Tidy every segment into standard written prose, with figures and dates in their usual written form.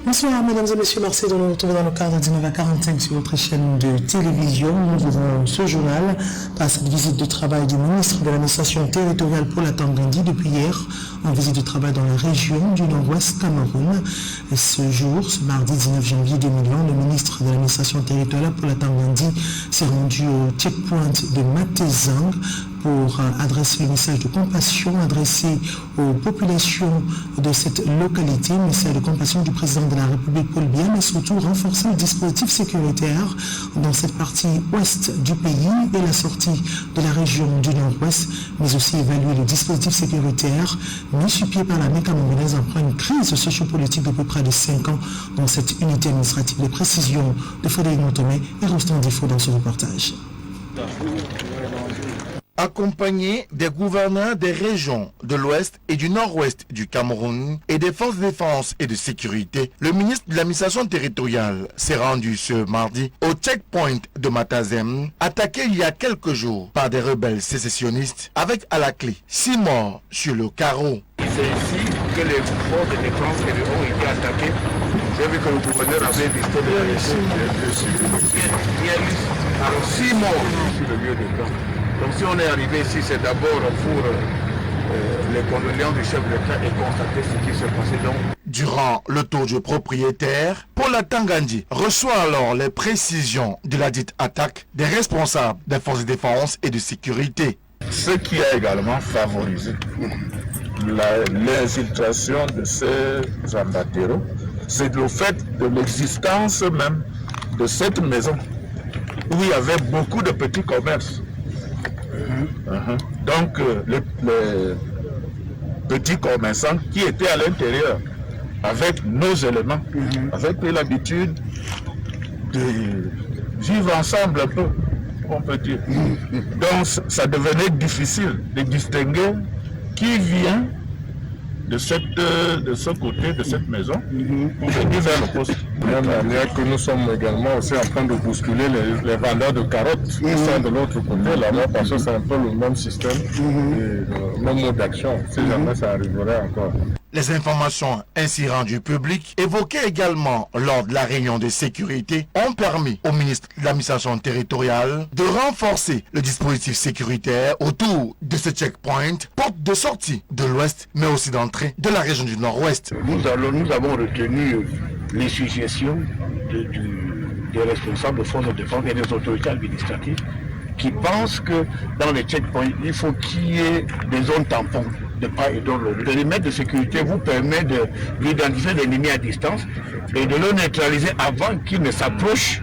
Bonsoir mesdames et messieurs, merci de nous retrouver dans le cadre de 19h45 sur votre chaîne de télévision. Nous ouvrons ce journal par cette visite de travail du ministre de l'administration territoriale pour la Tangandi depuis hier, en visite de travail dans la région du Nord-Ouest Cameroun. Et ce jour, ce mardi 19 janvier 2020, le ministre de l'administration territoriale pour la Tangandi s'est rendu au checkpoint de Matezang pour adresser le message de compassion adressé aux populations de cette localité, le message de compassion du président de la République Paul Biya, mais surtout renforcer le dispositif sécuritaire dans cette partie ouest du pays et la sortie de la région du Nord-Ouest, mais aussi évaluer le dispositif sécuritaire mis sur pied par l'armée camerounaise après une crise sociopolitique depuis près de 5 ans dans cette unité administrative. Les précisions de Frédéric Montomé et Rostand Difo dans ce reportage. Accompagné des gouverneurs des régions de l'Ouest et du Nord-Ouest du Cameroun et des forces de défense et de sécurité, le ministre de l'administration territoriale s'est rendu ce mardi au checkpoint de Matazem, attaqué il y a quelques jours par des rebelles sécessionnistes, avec à la clé 6 morts sur le carreau. C'est ici que les forces de défense ont été attaquées. J'ai vu que le gouverneur avait visité il y a eu 6 morts sur le lieu de camp. Donc si on est arrivé ici, c'est d'abord pour les condoléances du chef de l'État et constater ce qui s'est passé. Donc. Durant le tour du propriétaire, Paul Tangandi reçoit alors les précisions de la dite attaque des responsables des forces de défense et de sécurité. Ce qui a également favorisé l'infiltration de ces gendarmes, c'est le fait de l'existence même de cette maison où il y avait beaucoup de petits commerces. Donc les petits commerçants qui étaient à l'intérieur avec nos éléments avaient pris l'habitude de vivre ensemble un peu, on peut dire. Donc ça devenait difficile de distinguer qui vient de ce côté de cette maison, on peut dire vers le poste. De même manière que nous sommes également aussi en train de bousculer les vendeurs de carottes qui sont de l'autre côté là-bas, parce que c'est un peu le même système et le même mode d'action, si jamais ça arriverait encore. Les informations ainsi rendues publiques, évoquées également lors de la réunion de sécurité, ont permis au ministre de l'administration territoriale de renforcer le dispositif sécuritaire autour de ce checkpoint, porte de sortie de l'Ouest, mais aussi d'entrée de la région du Nord-Ouest. Nous avons retenu les suggestions des responsables de forces de défense et des autorités administratives qui pensent que dans les checkpoints, il faut qu'il y ait des zones tampons de part et d'autre. Le périmètre de sécurité vous permet d'identifier l'ennemi à distance et de le neutraliser avant qu'il ne s'approche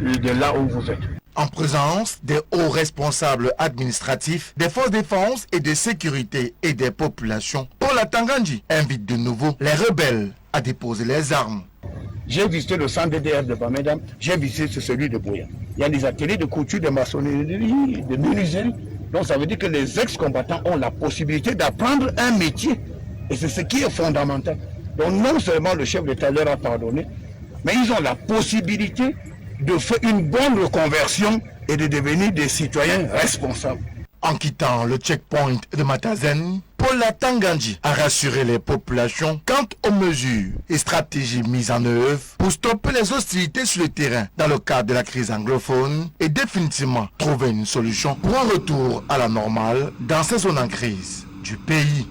de là où vous êtes. En présence des hauts responsables administratifs, des forces de défense et de sécurité et des populations, Paul Tangandi invite de nouveau les rebelles à déposer les armes. J'ai visité le centre DDR de Bamedam, j'ai visité celui de Boya. Il y a des ateliers de couture, de maçonnerie, de menuiserie. Donc ça veut dire que les ex-combattants ont la possibilité d'apprendre un métier. Et c'est ce qui est fondamental. Donc non seulement le chef d'État leur a pardonné, mais ils ont la possibilité de faire une bonne reconversion et de devenir des citoyens responsables. En quittant le checkpoint de Matazen, Paul Tangandi a rassuré les populations quant aux mesures et stratégies mises en œuvre pour stopper les hostilités sur le terrain dans le cadre de la crise anglophone et définitivement trouver une solution pour un retour à la normale dans ces zones en crise du pays.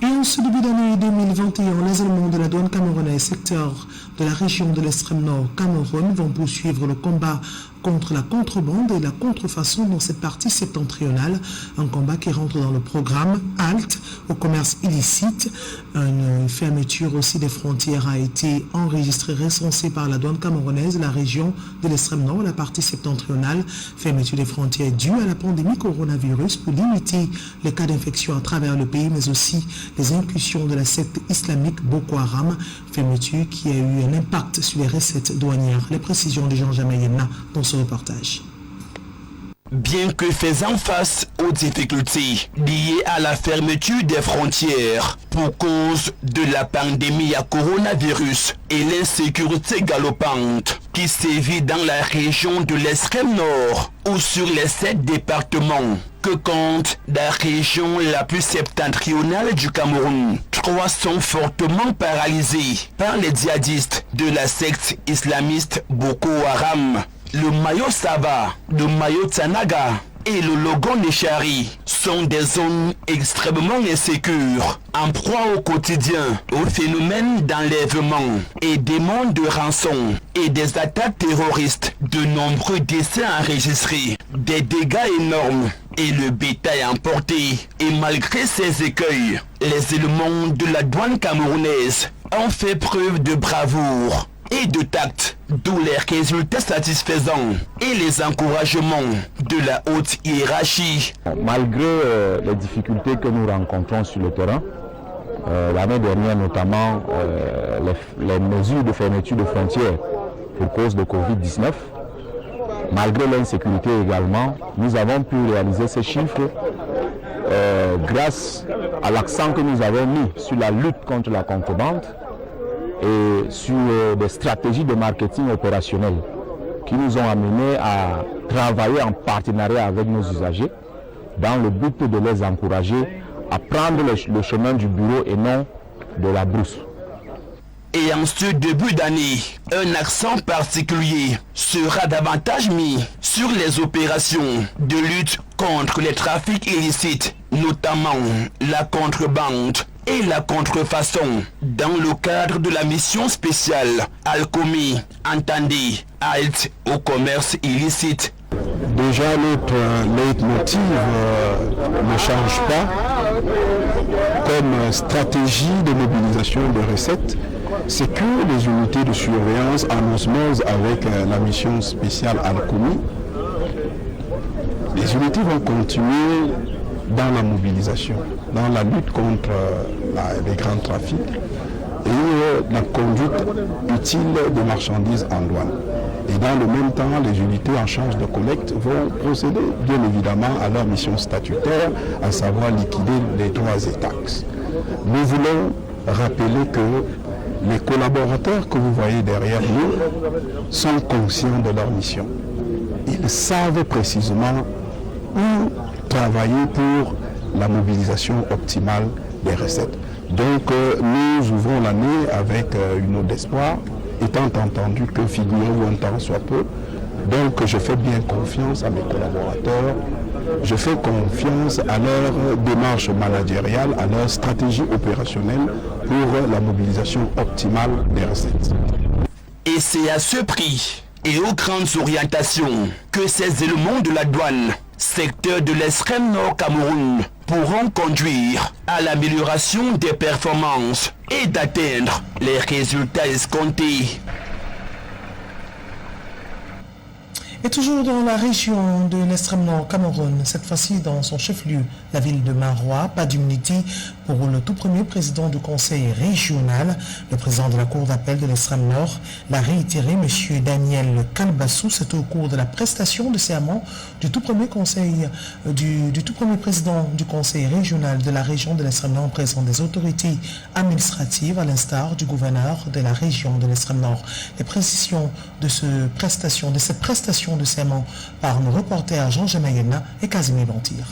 Et en ce début d'année 2021, les éléments de la douane camerounaise secteur de la région de l'extrême nord Cameroun vont poursuivre le combat contre la contrebande et la contrefaçon dans cette partie septentrionale, un combat qui rentre dans le programme HALT au commerce illicite. Une fermeture aussi des frontières a été enregistrée, recensée par la douane camerounaise, la région de l'extrême nord, la partie septentrionale. Fermeture des frontières due à la pandémie coronavirus pour limiter les cas d'infection à travers le pays, mais aussi les incursions de la secte islamique Boko Haram. Fermeture qui a eu un impact sur les recettes douanières. Les précisions de Jean Jamayena dans ce reportage. Bien que faisant face aux difficultés liées à la fermeture des frontières pour cause de la pandémie à coronavirus et l'insécurité galopante qui sévit dans la région de l'extrême nord ou sur les 7 départements, que compte la région la plus septentrionale du Cameroun. 3 sont fortement paralysés par les djihadistes de la secte islamiste Boko Haram. Le Mayo Sava, le Mayo Tsanaga et le Logon Nechari sont des zones extrêmement insécures, en proie au quotidien aux phénomènes d'enlèvement et des demandes de rançon et des attaques terroristes. De nombreux décès enregistrés, des dégâts énormes et le bétail emporté. Et malgré ces écueils, les éléments de la douane camerounaise ont fait preuve de bravoure et de tact, d'où les résultats satisfaisants et les encouragements de la haute hiérarchie. Malgré les difficultés que nous rencontrons sur le terrain, l'année dernière notamment les mesures de fermeture de frontières pour cause de Covid-19, malgré l'insécurité également, nous avons pu réaliser ces chiffres grâce à l'accent que nous avons mis sur la lutte contre la contrebande et sur des stratégies de marketing opérationnel qui nous ont amenés à travailler en partenariat avec nos usagers dans le but de les encourager à prendre le chemin du bureau et non de la brousse. Et en ce début d'année, un accent particulier sera davantage mis sur les opérations de lutte contre les trafics illicites, notamment la contrebande et la contrefaçon, dans le cadre de la mission spéciale Alcomi, entendez, halte au commerce illicite. Déjà, notre leitmotiv ne change pas comme stratégie de mobilisation de recettes. C'est que les unités de surveillance en osmose avec la mission spéciale Alcomi, les unités vont continuer dans la mobilisation, dans la lutte contre les grands trafics et la conduite utile des marchandises en douane. Et dans le même temps, les unités en charge de collecte vont procéder bien évidemment à leur mission statutaire, à savoir liquider les droits et taxes. Nous voulons rappeler que les collaborateurs que vous voyez derrière nous sont conscients de leur mission. Ils savent précisément où travailler pour la mobilisation optimale des recettes. Donc nous ouvrons l'année avec une note d'espoir, étant entendu que figurez-vous un temps soit peu. Donc je fais bien confiance à mes collaborateurs, je fais confiance à leur démarche managériale, à leur stratégie opérationnelle pour la mobilisation optimale des recettes. Et c'est à ce prix et aux grandes orientations que ces éléments de la douane, secteur de l'extrême nord Cameroun, pourront conduire à l'amélioration des performances et d'atteindre les résultats escomptés. Et toujours dans la région de l'extrême nord Cameroun, cette fois-ci dans son chef-lieu, la ville de Maroua, pas d'immunité pour le tout premier président du conseil régional. Le président de la cour d'appel de l'extrême nord l'a réitéré, M. Daniel Kalbassou. C'est au cours de la prestation de serment du tout premier président du conseil régional de la région de l'extrême nord, présent des autorités administratives, à l'instar du gouverneur de la région de l'extrême nord. Les précisions de cette prestation de serment par nos reporters Jean Mayena et Casimir Bantir.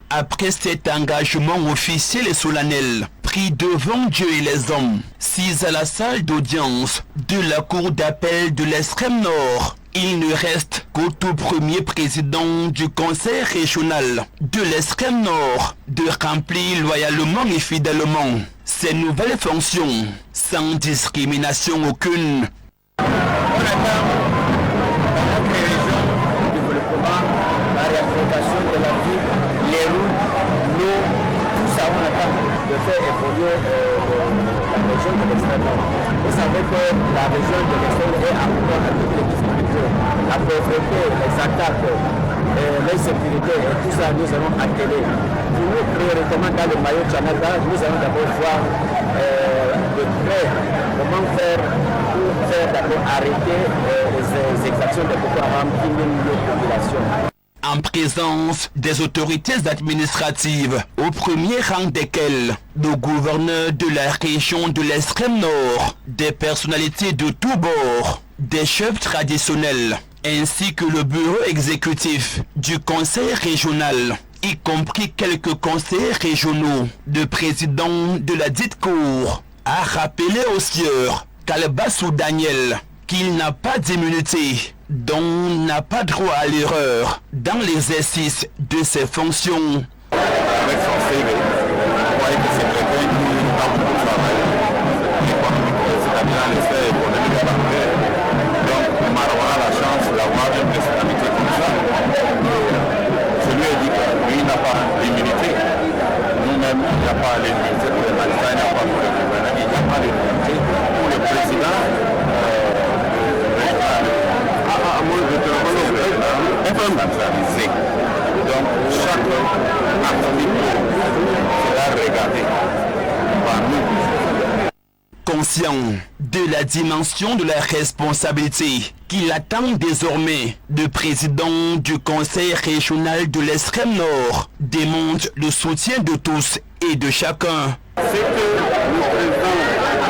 Après cet engagement officiel et solennel, pris devant Dieu et les hommes, sis à la salle d'audience de la cour d'appel de l'extrême nord, il ne reste qu'au tout premier président du conseil régional de l'extrême nord de remplir loyalement et fidèlement ses nouvelles fonctions, sans discrimination aucune. La réaffectation de la ville, les routes, l'eau, tout ça on attend de faire évoluer la région de l'extrême nord. Vous savez que la région de l'extrême nord est encore un peu difficile. La pauvreté, les attaques, l'insécurité et tout ça, nous allons atteler. Pour nous, prioritairement dans le maillot Tchanaga, nous allons d'abord voir de près comment faire pour faire d'abord arrêter les exactions de Boko Haram qui minent nos populations. en présence des autorités administratives, au premier rang desquelles le gouverneur de la région de l'extrême nord, des personnalités de tous bords, des chefs traditionnels, ainsi que le bureau exécutif du conseil régional, y compris quelques conseillers régionaux, le président de la dite cour, a rappelé au sieur Kalbassou Daniel qu'il n'a pas d'immunité, dont n'a pas droit à l'erreur dans l'exercice de ses fonctions. Avec son CV, vous voyez que c'est quelqu'un qui a beaucoup de travail, c'est-à-dire dans les sphères économiques et bancaires. Donc, Marois a la chance d'avoir une personnalité comme ça. Je lui ai dit que lui n'a pas d'immunité. Nous-mêmes, il n'y a pas d'immunité pour les magistrats, il n'y a pas pour les gouverneurs, il n'y a pas d'immunité pour le président. Donc, chaque activité sera regardée par nous. Conscient de la dimension de la responsabilité qu'il attend désormais, le président du conseil régional de l'extrême nord démontre le soutien de tous et de chacun. C'est que le président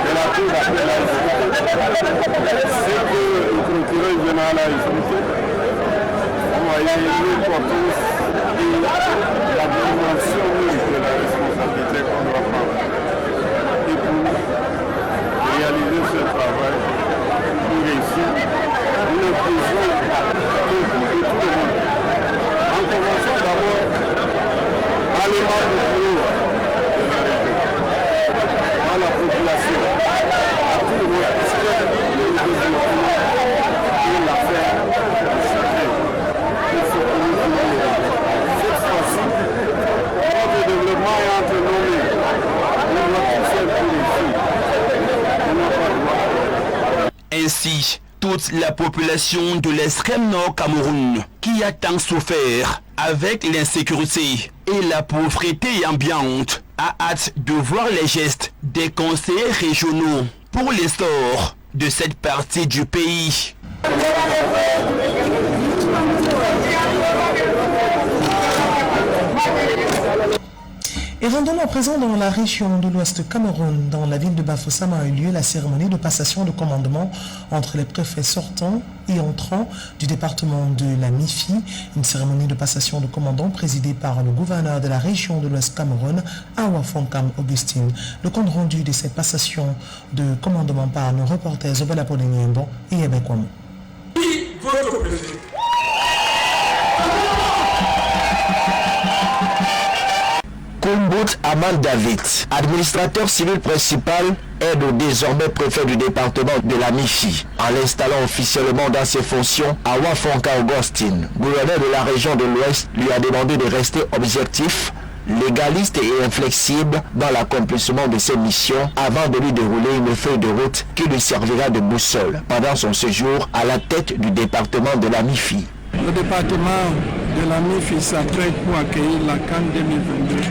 de la Cour d'appel c'est que le procureur général a expliqué. Il y a une importance de la dimension de la responsabilité qu'on doit prendre. Et pour réaliser ce travail, pour réussir, nous avons besoin de tout le monde. En commençant d'abord à l'élément de bureau de la région, à la population, à tout le monde, parce que le développement et l'affaire de chacun. Cette fois-ci, notre développement est entre nos mains. Nous devons pousser pour les filles. On n'a pas le droit. Ainsi, toute la population de l'extrême nord Cameroun, qui a tant souffert avec l'insécurité et la pauvreté ambiante, a hâte de voir les gestes des conseillers régionaux pour l'essor de cette partie du pays. Et rendons-nous à présent dans la région de l'Ouest Cameroun. Dans la ville de Bafoussam a eu lieu la cérémonie de passation de commandement entre les préfets sortants et entrants du département de la MIFI. Une cérémonie de passation de commandant présidée par le gouverneur de la région de l'Ouest Cameroun, Awa Fonkam Augustine. Le compte rendu de ces passations de commandement par nos reporters Zobala Podeniembo et Ebekwamo. Koumbout Aman David, administrateur civil principal, est le désormais préfet du département de la MIFI. En l'installant officiellement dans ses fonctions, Awa Fonka Augustine, gouverneur de la région de l'Ouest, lui a demandé de rester objectif, légaliste et inflexible dans l'accomplissement de ses missions avant de lui dérouler une feuille de route qui lui servira de boussole pendant son séjour à la tête du département de la MIFI. Le département de la MIFI s'apprête pour accueillir la CAN 2022.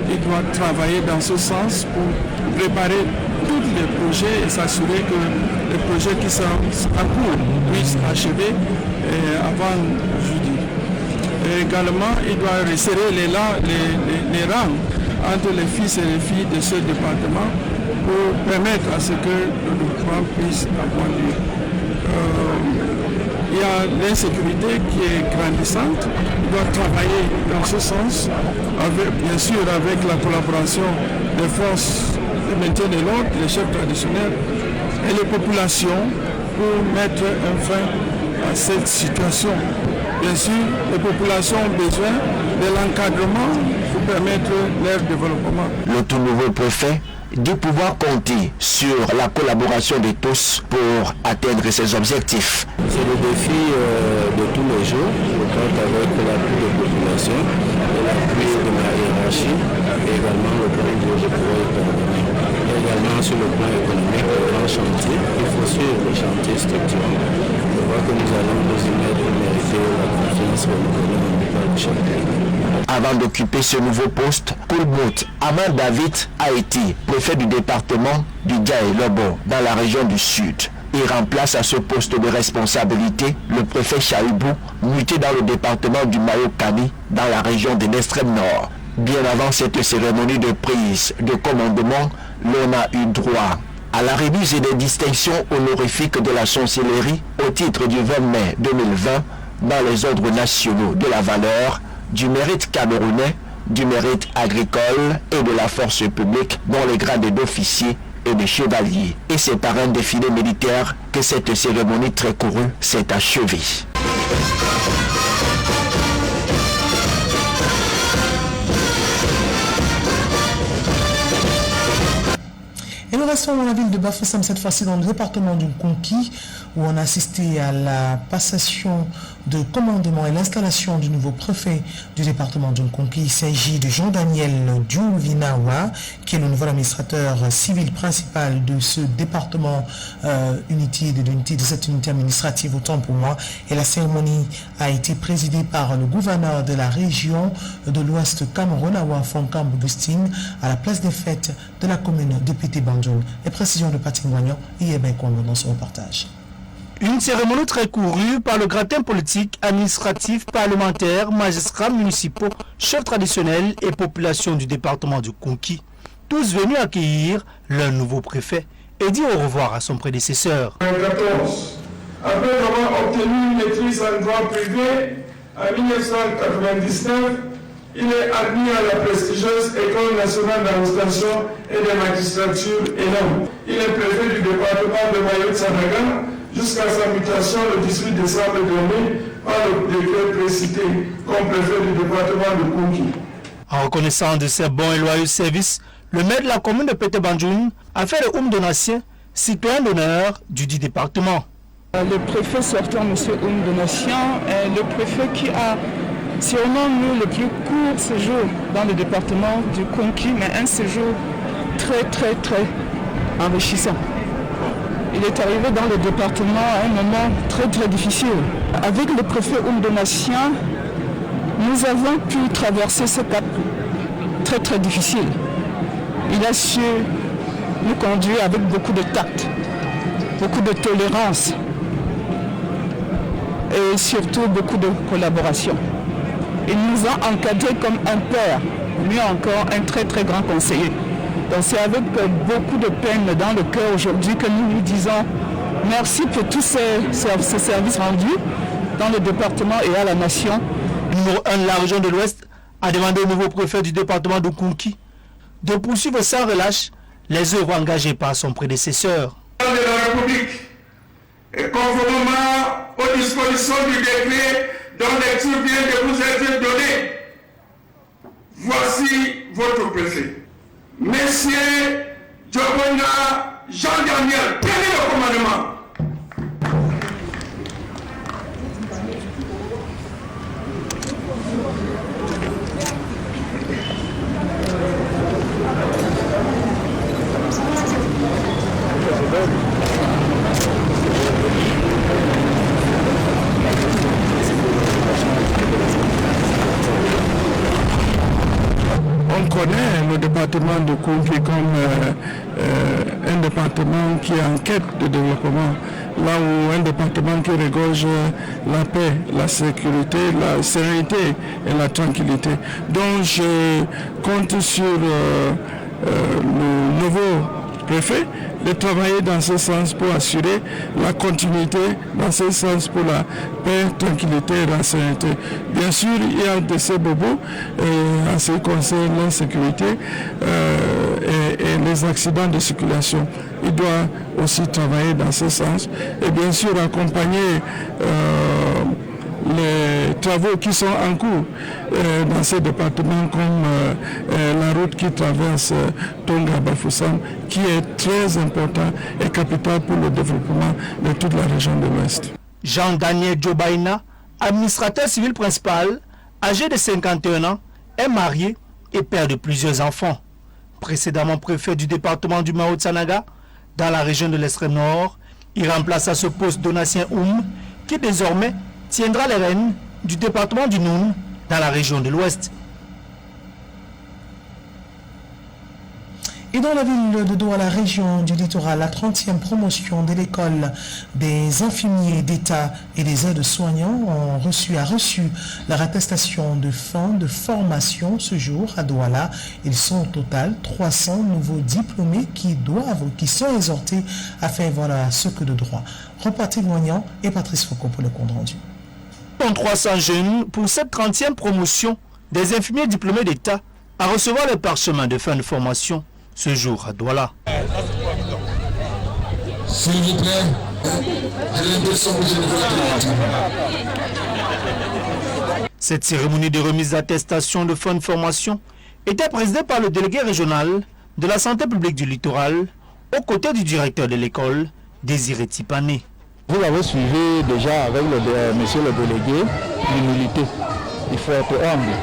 Il doit travailler dans ce sens pour préparer tous les projets et s'assurer que les projets qui sont en cours puissent achever avant jeudi. Et également, il doit resserrer les rangs entre les fils et les filles de ce département pour permettre à ce que le développement puisse avoir lieu. Il y a l'insécurité qui est grandissante. Il doit travailler dans ce sens, bien sûr avec la collaboration des forces de maintien de l'ordre, les chefs traditionnels et les populations pour mettre un fin à cette situation. Bien sûr, les populations ont besoin de l'encadrement pour permettre leur développement. Le tout nouveau préfet de pouvoir compter sur la collaboration de tous pour atteindre ses objectifs. C'est le défi de tous les jours. Je compte avec l'appui des populations, l'appui de la hiérarchie et également le plan de pouvoir intervenir. Également sur le plan économique, le grand chantier, il faut suivre les chantiers structurants. Je vois que nous allons nous y mettre pour mériter la confiance renouvelée dans le plan du chantier. Avant d'occuper ce nouveau poste, Koulbout Aman David a été préfet du département du Gaïlobo dans la région du Sud. Il remplace à ce poste de responsabilité le préfet Chaïbou, muté dans le département du Mayo-Kani, dans la région de l'extrême nord. Bien avant cette cérémonie de prise de commandement, l'on a eu droit à la remise des distinctions honorifiques de la chancellerie au titre du 20 mai 2020 dans les ordres nationaux de la valeur, du mérite camerounais, du mérite agricole et de la force publique dont les grades d'officier et de chevalier. Et c'est par un défilé militaire que cette cérémonie très courue s'est achevée. Et nous restons dans la ville de Bafoussam, cette fois-ci dans le département du Konki, où on a assisté à la passation de commandement et l'installation du nouveau préfet du département du Konki. Il s'agit de Jean-Daniel Djouvinawa, qui est le nouvel administrateur civil principal de ce département de cette unité administrative, autant pour moi. Et la cérémonie a été présidée par le gouverneur de la région de l'Ouest Cameroun, Awa Fonkam Augustine, à la place des fêtes de la commune de Pété-Banjoul. Les précisions de Patrick Wagnon et Eben Kwame dans ce reportage. Une cérémonie très courue par le gratin politique, administratif, parlementaire, magistrats municipaux, chefs traditionnels et population du département du Konki, tous venus accueillir leur nouveau préfet et dire au revoir à son prédécesseur. En 2014, après avoir obtenu une maîtrise en droit privé en 1999, il est admis à la prestigieuse École nationale d'administration et de magistrature ENAM. Il est préfet du département de Mayo-Sanaga jusqu'à sa mutation le 18 décembre dernier par le décret précité comme préfet du département de Konki. En reconnaissant de ses bons et loyaux services, le maire de la commune de Pété-Banjoul a fait le Oum Donatien, citoyen d'honneur du dit département. Le préfet sortant, M. Oum Donatien, est le préfet qui a sûrement nous le plus court séjour dans le département du Konki, mais un séjour très enrichissant. Il est arrivé dans le département à un moment très difficile. Avec le préfet Oum Donatien, nous avons pu traverser ce cap très difficile. Il a su nous conduire avec beaucoup de tact, beaucoup de tolérance et surtout beaucoup de collaboration. Il nous a encadrés comme un père, mieux encore un très grand conseiller. Donc c'est avec beaucoup de peine dans le cœur aujourd'hui que nous lui disons merci pour tous ces services rendus dans le département et à la nation. Numéro 1 de la région de l'Ouest a demandé au nouveau préfet du département de Konki de poursuivre sans relâche les œuvres engagées par son prédécesseur. De la République, et conformément aux dispositions du décret dont lecture vient de vous être donnée, voici votre préfet. Messieurs Djobona Jean-Daniel, prenez le commandement. On connaît le département de Konki comme un département qui est en quête de développement, là où un département qui regorge la paix, la sécurité, la sérénité et la tranquillité. Donc je compte sur le nouveau préfet de travailler dans ce sens pour assurer la continuité, dans ce sens pour la paix, tranquillité et la sérénité. Bien sûr, il y a de ces bobos en ce qui concerne l'insécurité et les accidents de circulation. Il doit aussi travailler dans ce sens et bien sûr accompagner les travaux qui sont en cours dans ces départements comme la route qui traverse Tonga-Bafoussam, qui est très important et capital pour le développement de toute la région de l'Ouest. Jean-Daniel Djobaina, administrateur civil principal, âgé de 51 ans, est marié et père de plusieurs enfants. Précédemment préfet du département du Mayo-Sanaga, dans la région de l'extrême nord, il remplace à ce poste Donatien Oum, qui désormais tiendra les rênes du département du Noun dans la région de l'Ouest. Et dans la ville de Douala, région du littoral, la 30e promotion de l'école des infirmiers d'État et des aides-soignants a reçu leur attestation de fin de formation ce jour à Douala. Ils sont au total 300 nouveaux diplômés qui sont exhortés à faire voilà ce que de droit. Reparti Moignan et Patrice Foucault pour le compte rendu. 300 jeunes pour cette 30e promotion des infirmiers diplômés d'État à recevoir le parchemin de fin de formation ce jour à Douala. S'il vous plaît, j'ai l'impression que je ne vois pas. Cette cérémonie de remise d'attestation de fin de formation était présidée par le délégué régional de la santé publique du littoral, aux côtés du directeur de l'école, Désiré Tipané. Vous l'avez suivi déjà avec monsieur le délégué, l'humilité. Il faut être humble.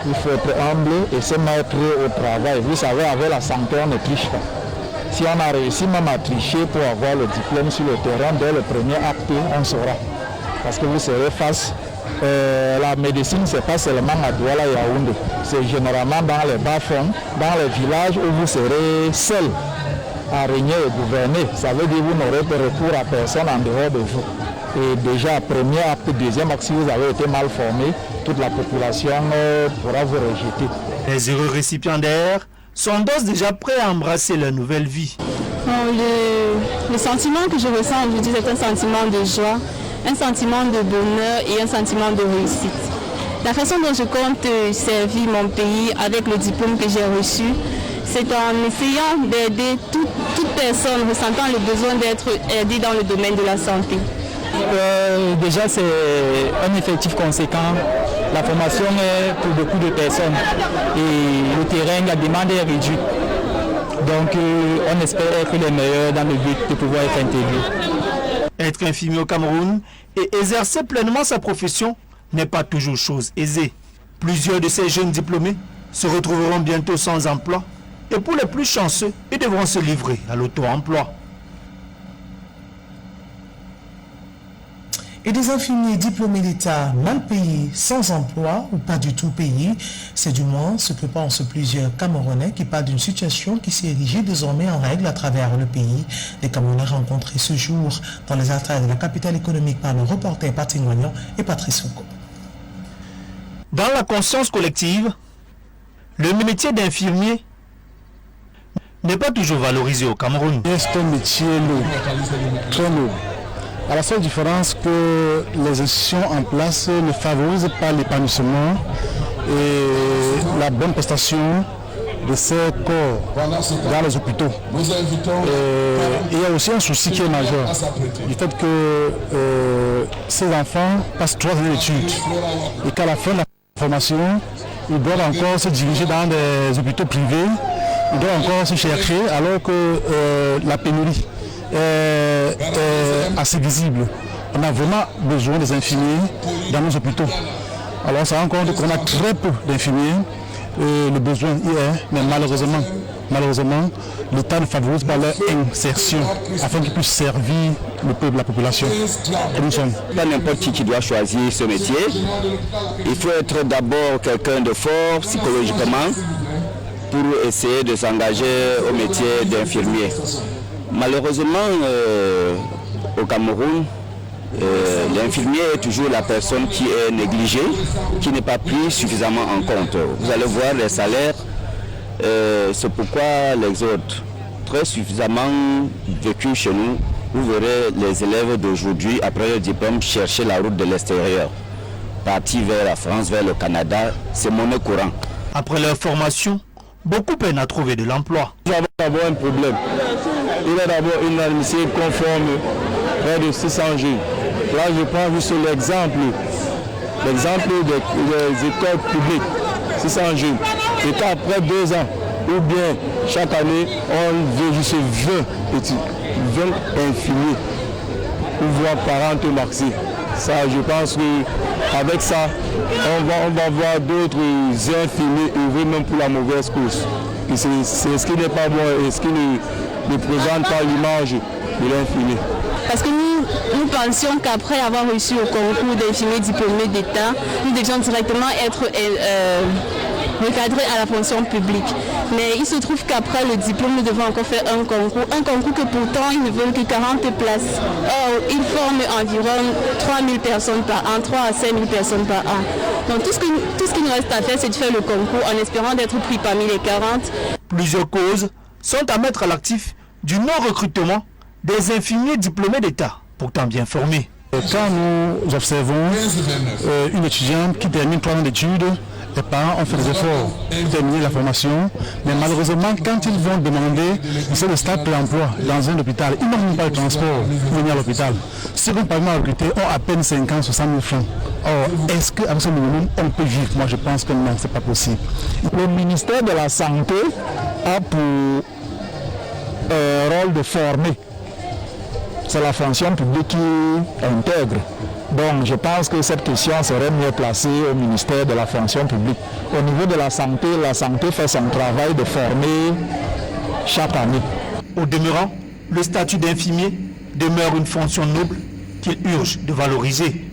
Il faut être humble et se mettre au travail. Vous savez, avec la santé, on ne triche pas. Si on a réussi même à tricher pour avoir le diplôme sur le terrain, dès le premier acte, on saura. Parce que vous serez face. La médecine, ce n'est pas seulement à Douala et à Yaoundé. C'est généralement dans les bas-fonds, dans les villages où vous serez seul à régner et gouverner. Ça veut dire que vous n'aurez de recours à personne en dehors de vous. Et déjà, premier acte, deuxième acte, si vous avez été mal formé, toute la population pourra vous rejeter. Les heureux récipiendaires sont d'ores déjà prêts à embrasser leur nouvelle vie. Le sentiment que je ressens aujourd'hui, c'est un sentiment de joie, un sentiment de bonheur et un sentiment de réussite. La façon dont je compte servir mon pays avec le diplôme que j'ai reçu, c'est en essayant d'aider toute personne ressentant le besoin d'être aidée dans le domaine de la santé. Déjà, c'est un effectif conséquent. La formation est pour beaucoup de personnes et le terrain, la demande est réduite. Donc, on espère être les meilleurs dans le but de pouvoir être intégrés. Être infirmier au Cameroun et exercer pleinement sa profession n'est pas toujours chose aisée. Plusieurs de ces jeunes diplômés se retrouveront bientôt sans emploi et pour les plus chanceux, ils devront se livrer à l'auto-emploi. Et des infirmiers diplômés d'État mal payés, sans emploi ou pas du tout payés, c'est du moins ce que pensent plusieurs Camerounais qui parlent d'une situation qui s'est érigée désormais en règle à travers le pays. Les Camerounais rencontrés ce jour dans les artères de la capitale économique par le reporter Patrice Moignan et Patrice Foucault. Dans la conscience collective, le métier d'infirmier n'est pas toujours valorisé au Cameroun. C'est un métier lourd, très lourd. À la seule différence que les institutions en place ne favorisent pas l'épanouissement et la bonne prestation de ces corps dans les hôpitaux. Et il y a aussi un souci qui est majeur, du fait que ces enfants passent 3 années d'études et qu'à la fin de la formation, ils doivent encore se diriger dans des hôpitaux privés, ils doivent encore se chercher alors que la pénurie est assez visible. On a vraiment besoin des infirmiers dans nos hôpitaux. Alors ça rend compte qu'on a très peu d'infirmiers. Le besoin y est, mais malheureusement, l'État ne favorise pas leur insertion afin qu'ils puissent servir le peuple, la population. Et nous sommes. Pas n'importe qui doit choisir ce métier. Il faut être d'abord quelqu'un de fort psychologiquement pour essayer de s'engager au métier d'infirmier. Malheureusement, au Cameroun, l'infirmier est toujours la personne qui est négligée, qui n'est pas prise suffisamment en compte. Vous allez voir les salaires, c'est pourquoi l'exode très suffisamment vécu chez nous. Vous verrez les élèves d'aujourd'hui, après le diplôme, chercher la route de l'extérieur. Partir vers la France, vers le Canada, c'est monnaie courante. Après leur formation, beaucoup peinent à trouver de l'emploi. Nous avons d'abord un problème. Il y a d'abord une administration conforme près de 600 jeunes. Là, je prends juste l'exemple des écoles publiques, 600 jeunes. Et qu'après 2 ans, ou bien chaque année, on veut juste 20 petits, 20 infirmiers, ou voire 40 maxi. Ça, je pense qu'avec ça, on va voir d'autres infirmiers œuvrer même pour la mauvaise cause. C'est ce qui n'est pas bon et ce qui ne présente pas l'image de l'infirmier. Parce que nous pensions qu'après avoir reçu au concours d'infirmiers diplômés d'État, nous devions directement être recadrer à la fonction publique. Mais il se trouve qu'après le diplôme, nous devons encore faire un concours que pourtant ils ne veulent que 40 places. Or, ils forment environ 3 000 personnes par an, 3 à 5 000 personnes par an. Donc tout ce qui nous reste à faire, c'est de faire le concours en espérant d'être pris parmi les 40. Plusieurs causes sont à mettre à l'actif du non-recrutement des infirmiers diplômés d'État, pourtant bien formés. Quand nous observons une étudiante qui termine 3 ans d'études, les parents ont fait des efforts pour terminer la formation, mais malheureusement, quand ils vont demander le stade pré-emploi dans un hôpital, ils n'ont même pas de transport pour venir à l'hôpital. Ceux qui ont pas mal recruté ont à peine 50 60 000 francs. Or, est-ce qu'avec ce minimum, on peut vivre? Moi, je pense que non, ce n'est pas possible. Le ministère de la Santé a pour rôle de former. C'est la fonction publique qui intègre. Donc je pense que cette question serait mieux placée au ministère de la fonction publique. Au niveau de la santé fait son travail de former chaque année. Au demeurant, le statut d'infirmier demeure une fonction noble qu'il urge de valoriser.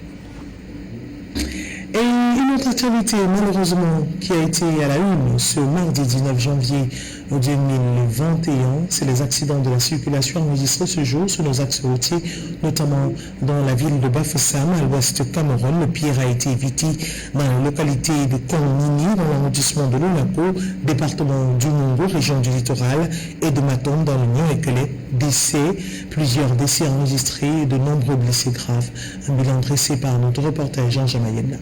Et une autre actualité, malheureusement, qui a été à la une ce mardi 19 janvier 2021, c'est les accidents de la circulation enregistrés ce jour sur nos axes routiers, notamment dans la ville de Bafoussam, à l'ouest Cameroun. Le pire a été évité dans la localité de Kongmini, dans l'arrondissement de l'Olako, département du Mungo, région du littoral, et de Matom, dans l'Union, et que les décès, plusieurs décès enregistrés et de nombreux blessés graves. Un bilan dressé par notre reporter Jean Jamayena.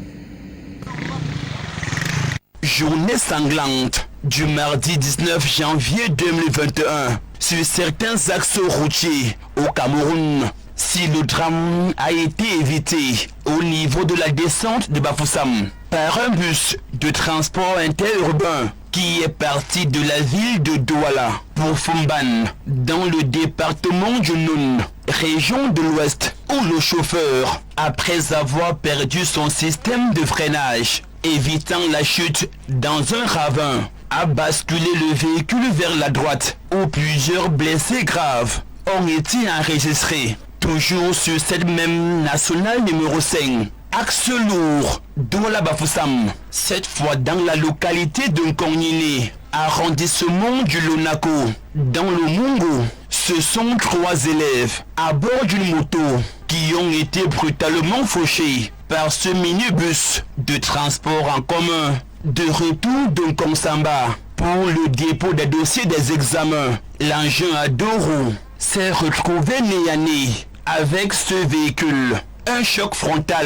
Journée sanglante du mardi 19 janvier 2021 sur certains axes routiers au Cameroun. Si le drame a été évité au niveau de la descente de Bafoussam par un bus de transport interurbain qui est parti de la ville de Douala pour Fumban dans le département du Noun, région de l'Ouest, où le chauffeur, après avoir perdu son système de freinage, évitant la chute dans un ravin, a basculé le véhicule vers la droite, où plusieurs blessés graves ont été enregistrés. Toujours sur cette même nationale numéro 5, axe lourd, Douala Bafoussam, cette fois dans la localité de Nkongnyini, arrondissement du Lonako, dans le Mungo. Ce sont 3 élèves à bord d'une moto qui ont été brutalement fauchés par ce minibus de transport en commun de retour de Nkonsamba pour le dépôt des dossiers des examens. L'engin à 2 roues s'est retrouvé nez à nez avec ce véhicule. Un choc frontal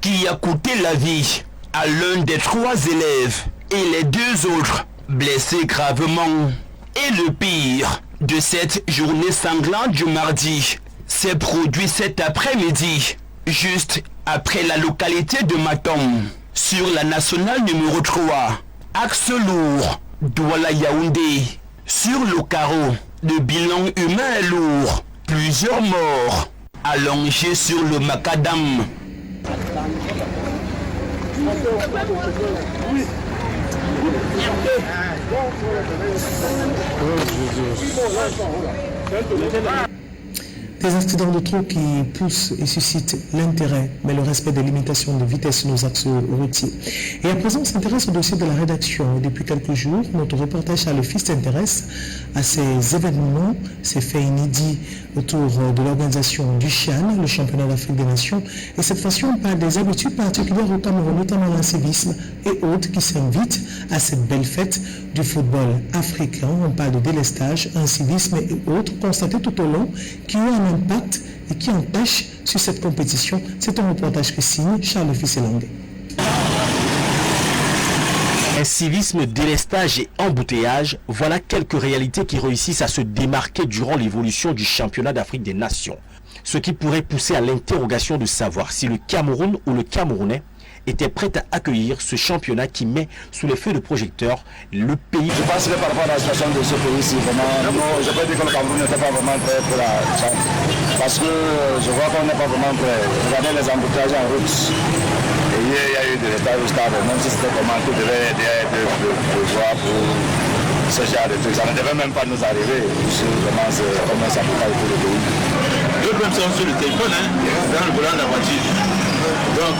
qui a coûté la vie à l'un des 3 élèves et les 2 autres blessés gravement. Et le pire de cette journée sanglante du mardi s'est produit cet après-midi, juste après la localité de Matom, sur la nationale numéro 3, axe lourd, Douala Yaoundé. Sur le carreau, le bilan humain est lourd, plusieurs morts, allongés sur le macadam. Des accidents de trop qui poussent et suscitent l'intérêt, mais le respect des limitations de vitesse sur nos axes routiers. Et à présent, on s'intéresse au dossier de la rédaction. Depuis quelques jours, notre reporter Charles Fils s'intéresse à ces événements, ces faits inédits autour de l'organisation du CHAN, le championnat d'Afrique des Nations. Et cette fois-ci, on parle des habitudes particulières au Cameroun, notamment l'incivisme et autres qui s'invitent à cette belle fête du football africain. On parle de délestage, incivisme et autres constatés tout au long qui ont un impact et qui empêchent sur cette compétition. C'est un reportage que signe Charles Fils Elangé. Incivisme, délestage et embouteillage, voilà quelques réalités qui réussissent à se démarquer durant l'évolution du championnat d'Afrique des Nations. Ce qui pourrait pousser à l'interrogation de savoir si le Cameroun ou le Camerounais était prêt à accueillir ce championnat qui met sous les feux de projecteurs le pays. Je pense que par rapport à la situation de ce pays-ci, je peux dire que le Cameroun n'était pas vraiment prêt pour la Tchad. Parce que je vois qu'on n'est pas vraiment prêt. Regardez les embouteillages en route. Et hier, il y a eu des retards au stade, même si c'était comment tout devait être de joie pour ce genre de trucs. Ça ne devait même pas nous arriver. Vraiment, c'est comment ça peut pas être le pays. Eux même sont sur le téléphone, dans le volant de la voiture. Donc,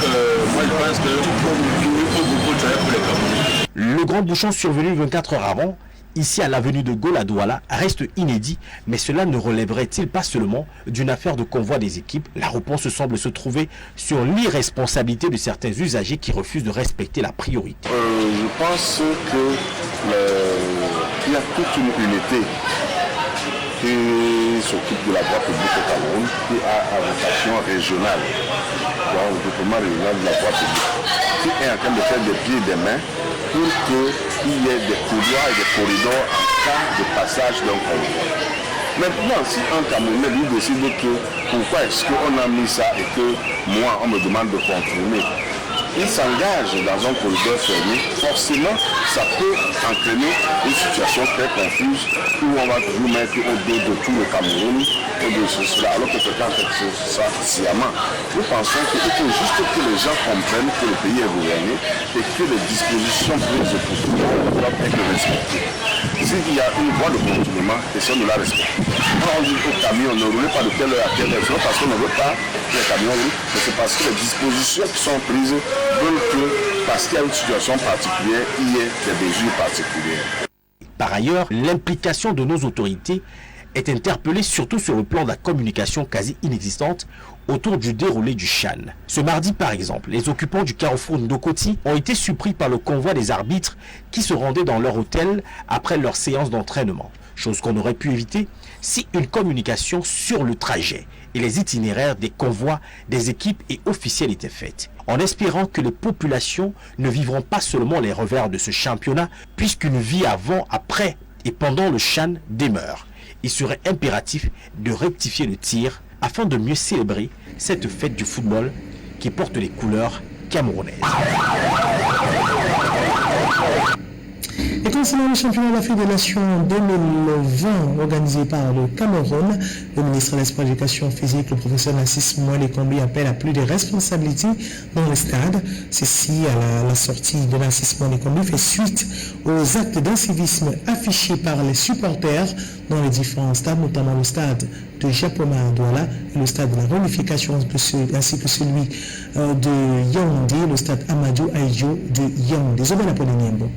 moi je pense qu'il faut beaucoup de travail pour les Camerounais. Le grand bouchon survenu 24 heures avant, ici à l'avenue de Gaulle à Douala, reste inédit, mais cela ne relèverait-il pas seulement d'une affaire de convoi des équipes? La réponse semble se trouver sur l'irresponsabilité de certains usagers qui refusent de respecter la priorité. Je pense qu'il y a toute une unité qui s'occupe de la voie publique au Cameroun, qui a vocation régionale, donc le développement régional de la voie publique, qui est en train de faire des pieds et des mains pour qu'il y ait des couloirs et des corridors en cas de passage d'un convoi. Maintenant, si un Camerounais lui décide que pourquoi est-ce qu'on a mis ça et que moi on me demande de contourner, il s'engage dans un corridor fermé, forcément ça peut entraîner une situation très confuse où on va toujours mettre au dos de tout le Cameroun et de cela, alors que quelqu'un fait ça sciemment. Nous pensons qu'il faut juste que les gens comprennent que le pays est gouverné et que les dispositions prises pour tout le monde doivent être respectées. S'il y a une voie de contournement, essayons de la respecter. Quand on dit au camion, ne roulez pas de telle heure à telle heure, c'est pas parce qu'on ne veut pas que les camions roulent, mais c'est parce que les dispositions qui sont prises veulent que, parce qu'il y a une situation particulière, il y ait des mesures particulières. Par ailleurs, l'implication de nos autorités est interpellée surtout sur le plan de la communication quasi inexistante autour du déroulé du CHAN. Ce mardi par exemple, les occupants du carrefour Ndokoti ont été surpris par le convoi des arbitres qui se rendaient dans leur hôtel après leur séance d'entraînement. Chose qu'on aurait pu éviter si une communication sur le trajet et les itinéraires des convois, des équipes et officiels étaient faite. En espérant que les populations ne vivront pas seulement les revers de ce championnat, puisqu'une vie avant, après et pendant le CHAN demeure. Il serait impératif de rectifier le tir afin de mieux célébrer cette fête du football qui porte les couleurs camerounaises. Et concernant le championnat d'Afrique des Nations 2020 organisé par le Cameroun, le ministre de l'Espoir de l'Éducation physique, le professeur Narcisse Moelle-Kombi, appelle à plus de responsabilités dans les stades. Ceci, à la sortie de Narcisse Moelle-Kombi, fait suite aux actes d'incivisme affichés par les supporters dans les différents stades, notamment le stade de Japoma à Douala et le stade de la Réunification, ainsi que celui de Yaoundé, le stade Amadou Aïdjo de Yaoundé. Zobel Apolloniembo.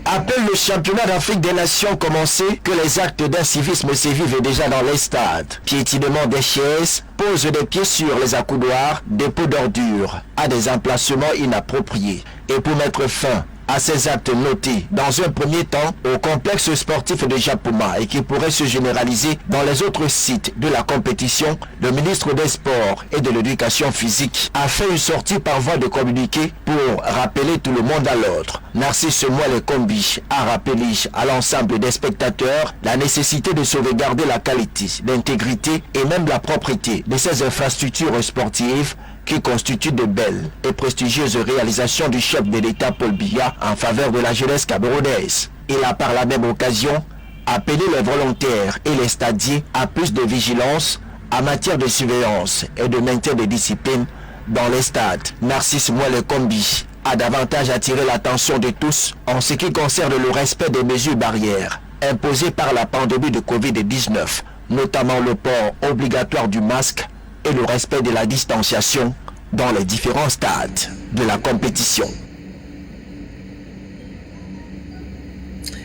Appelle le championnat d'Afrique des Nations commencé que les actes d'incivisme sévivent déjà dans les stades. Piétinement des chaises, pose des pieds sur les accoudoirs, dépôt d'ordures, à des emplacements inappropriés. Et pour mettre fin à ces actes notés dans un premier temps au complexe sportif de Japoma et qui pourrait se généraliser dans les autres sites de la compétition, le ministre des Sports et de l'Éducation physique a fait une sortie par voie de communiqué pour rappeler tout le monde à l'ordre. Narcisse Moelle-Kombi a rappelé à l'ensemble des spectateurs la nécessité de sauvegarder la qualité, l'intégrité et même la propreté de ces infrastructures sportives qui constituent de belles et prestigieuses réalisations du chef de l'État Paul Biya en faveur de la jeunesse camerounaise. Il a par la même occasion appelé les volontaires et les stadiers à plus de vigilance en matière de surveillance et de maintien de discipline dans les stades. Narcisse Moelle-Kombi a davantage attiré l'attention de tous en ce qui concerne le respect des mesures barrières imposées par la pandémie de Covid-19, notamment le port obligatoire du masque et le respect de la distanciation dans les différents stades de la compétition.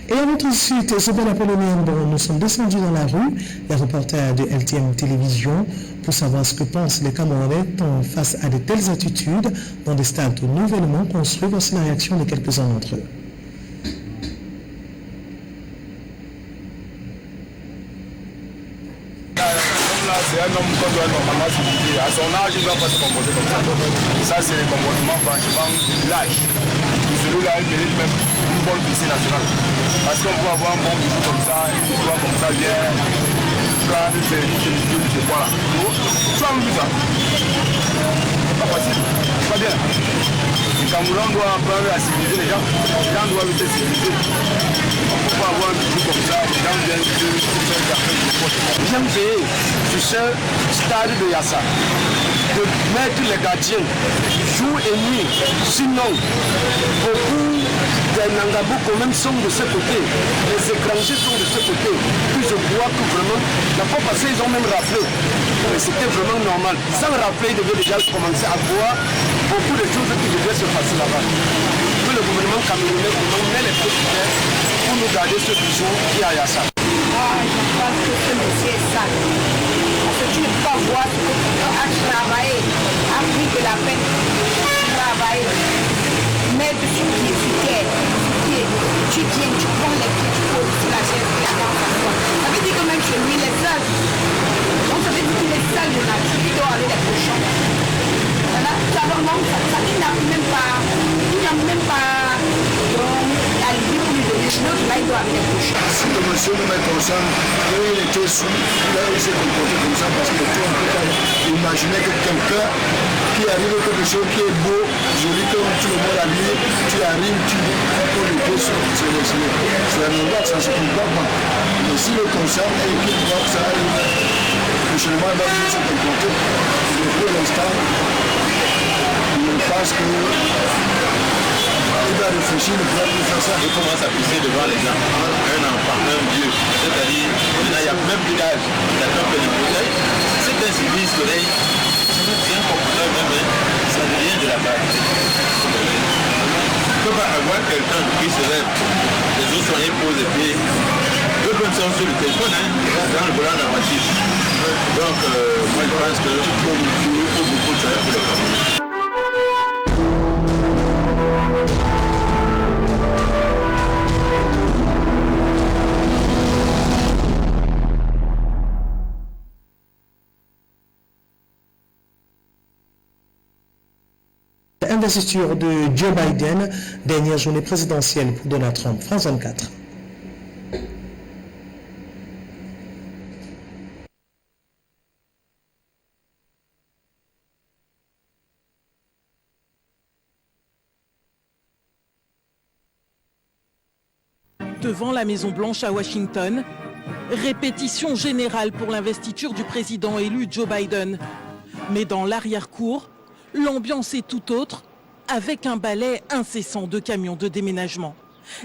Et à notre suite, ce bon Apollonien, nous sommes descendus dans la rue, les reporters de LTM Télévision, pour savoir ce que pensent les Camerounais face à de telles attitudes dans des stades nouvellement construits. Voici la réaction de quelques-uns d'entre eux. C'est un homme qu'on doit normalement civiliser. À son âge, il ne doit pas se comporter comme ça. Ça, c'est le comportement franchement de l'âge. Celui-là, il mérite même une bonne piscine nationale. Parce qu'on peut avoir un bon bisou comme ça, une histoire comme ça, bien prendre ses bisous, je sais pas là. Tu as vu ça? C'est pas facile. C'est pas bien. Le Cameroun doit apprendre à civiliser les gens. Les gens doivent être civilisés. On ne peut pas avoir un bisou comme ça. Les gens viennent se faire garder du poche. J'aime veiller sur ce stade de Yassa, de mettre les gardiens jour et nuit. Sinon, beaucoup des Nangabou quand même sont de ce côté, les étrangers sont de ce côté. Puis je vois que vraiment, la fois passée, ils ont même rappelé. Mais c'était vraiment normal. Sans rappeler, ils devaient déjà commencer à voir beaucoup de choses qui devaient se passer là-bas. Que le le gouvernement camerounais pour mettre les producteurs pour nous garder ce bijou qui est à Yassa. Je pense que ce monsieur est sale. Parce que tu ne peux pas voir ce que quelqu'un a travaillé, a pris de la peine, travaillé. Mais tu suis tu tiens, tu prends les pieds, tu poses sur la chaise, tu attends à toi. Ça veut dire que même chez lui, il est sale. Donc ça veut dire qu'il est sale de nature, il dort avec les cochons. Voilà, ça il n'a même pas la limite pour lui donner l'autre, là il dort avec les cochons. Si le monsieur nous met comme ça, il était sous, il s'est comporté comme ça parce que tu peux imaginer que quelqu'un qui arrive à quelque chose qui est beau, joli comme tout le monde a dit, tu arrives, tu peux le pied sur c'est un endroit que ça ne se comporte pas. Mais si le concerne et qu'il voit que ça arrive, prochainement il va venir se comporter. Pour l'instant, je pense que il va réfléchir, il va plus faire ça. Il commence à pisser devant les gens. Un enfant, un vieux. C'est-à-dire, il n'y a même plus d'âge. Il attend que les bouteilles. C'est un service soleil. Si vous êtes un comporteur même, ça ne vient de la base. On ne peut pas avoir quelqu'un qui se lève, les autres sont imposés et puis eux même sont sur le téléphone, dans le volant de la voiture. Donc, moi je pense qu'il faut beaucoup de travail pour le Cameroun. Investiture de Joe Biden, dernière journée présidentielle pour Donald Trump. France 24. Devant la Maison-Blanche à Washington, répétition générale pour l'investiture du président élu Joe Biden. Mais dans l'arrière-cour, l'ambiance est tout autre, avec un balai incessant de camions de déménagement.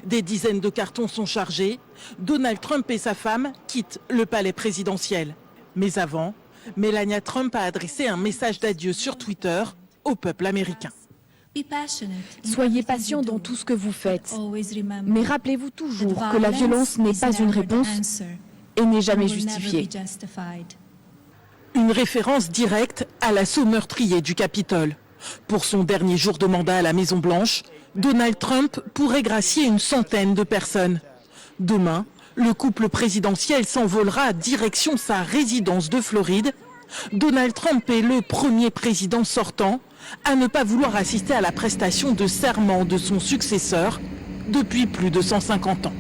Des dizaines de cartons sont chargés. Donald Trump et sa femme quittent le palais présidentiel. Mais avant, Melania Trump a adressé un message d'adieu sur Twitter au peuple américain. Soyez patient dans tout ce que vous faites, mais rappelez-vous toujours que la violence n'est pas une réponse et n'est jamais justifiée. Une référence directe à l'assaut meurtrier du Capitole. Pour son dernier jour de mandat à la Maison-Blanche, Donald Trump pourrait gracier une centaine de personnes. Demain, le couple présidentiel s'envolera direction sa résidence de Floride. Donald Trump est le premier président sortant à ne pas vouloir assister à la prestation de serment de son successeur depuis plus de 150 ans.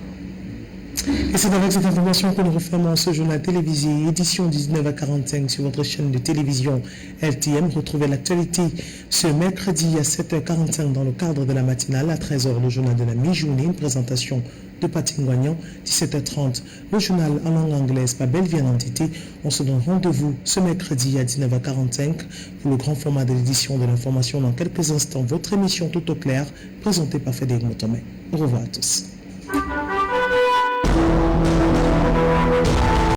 Et c'est avec cette information que nous refermons ce journal télévisé, édition 19h45 sur votre chaîne de télévision LTM. Retrouvez l'actualité ce mercredi à 7h45 dans le cadre de la matinale, à 13h le journal de la mi-journée, une présentation de Paty Ngouagnan, 17h30 le journal en langue anglaise par Belvian Entité. On se donne rendez-vous ce mercredi à 19h45 pour le grand format de l'édition de l'information. Dans quelques instants, votre émission Tout au clair, présentée par Frédéric Motomé. Au revoir à tous.